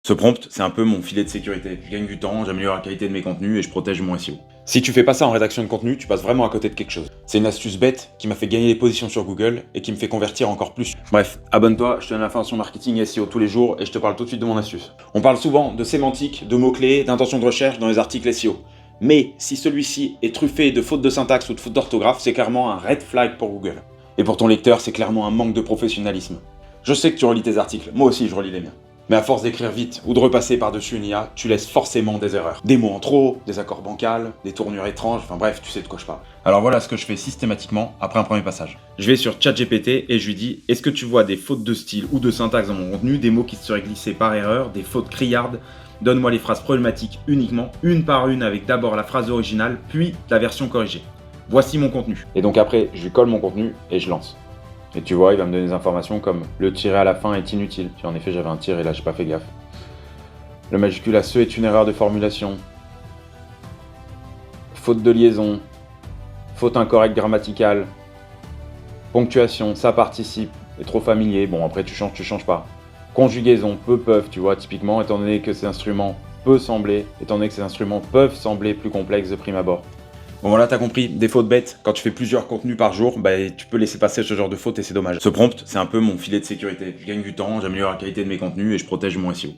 Ce prompt, c'est un peu mon filet de sécurité. Je gagne du temps, j'améliore la qualité de mes contenus et je protège mon SEO. Si tu fais pas ça en rédaction de contenu, tu passes vraiment à côté de quelque chose. C'est une astuce bête qui m'a fait gagner des positions sur Google et qui me fait convertir encore plus. Bref, abonne-toi, je te donne l'information marketing et SEO tous les jours et je te parle tout de suite de mon astuce. On parle souvent de sémantique, de mots-clés, d'intention de recherche dans les articles SEO. Mais si celui-ci est truffé de fautes de syntaxe ou de fautes d'orthographe, c'est clairement un red flag pour Google. Et pour ton lecteur, c'est clairement un manque de professionnalisme. Je sais que tu relis tes articles, moi aussi je relis les miens. Mais à force d'écrire vite ou de repasser par-dessus une IA, tu laisses forcément des erreurs. Des mots en trop, des accords bancals, des tournures étranges, enfin bref, tu sais de quoi je parle. Alors voilà ce que je fais systématiquement après un premier passage. Je vais sur ChatGPT et je lui dis « Est-ce que tu vois des fautes de style ou de syntaxe dans mon contenu, des mots qui seraient glissés par erreur, des fautes criardes ? Donne-moi les phrases problématiques uniquement, une par une avec d'abord la phrase originale, puis la version corrigée. Voici mon contenu. » Et donc après, je lui colle mon contenu et je lance. Et tu vois, il va me donner des informations comme le tiret à la fin est inutile. En effet, j'avais un tir et là, j'ai pas fait gaffe. Le majuscule à ce est une erreur de formulation. Faute de liaison. Faute incorrecte grammaticale. Ponctuation, ça participe. Est trop familier. Bon, après, tu changes pas. Conjugaison, peu, peuvent, tu vois, typiquement, étant donné que ces instruments peuvent sembler plus complexes de prime abord. Bon voilà, t'as compris, des fautes bêtes. Quand tu fais plusieurs contenus par jour, tu peux laisser passer ce genre de fautes et c'est dommage. Ce prompt, c'est un peu mon filet de sécurité. Je gagne du temps, j'améliore la qualité de mes contenus et je protège mon SEO.